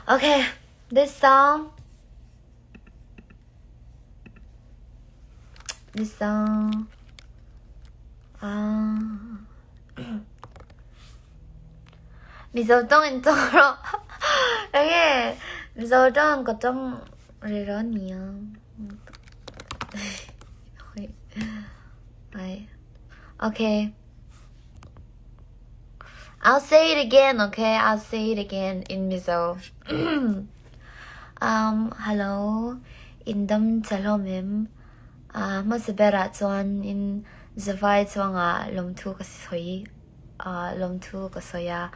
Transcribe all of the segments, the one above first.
Okay, this song. 미소똥은 쩔어. 이게 미소똥 거좀 리런이야. Okay. I'll say it again, okay? I'll say it again in Mizo. Hello. Indam chalomim. Masibera chuan in zavai chuanga lomtu kasoi. Lomtu kasoya.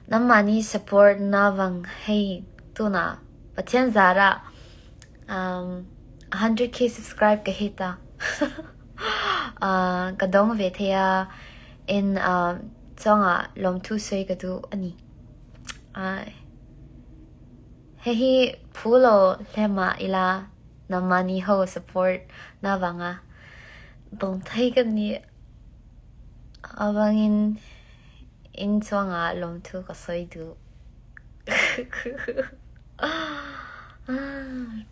Namani support navang hey tuna. Patyan zara. 100k subscribe kahita. Kadong vetea in zonga lomtu soi kadu ani. Hehi pulo lema ila namani ho support navanga. Don't take ni abangin in zonga lomtu kasoi du.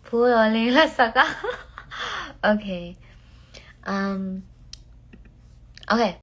Pulo lila saka. Okay. Okay.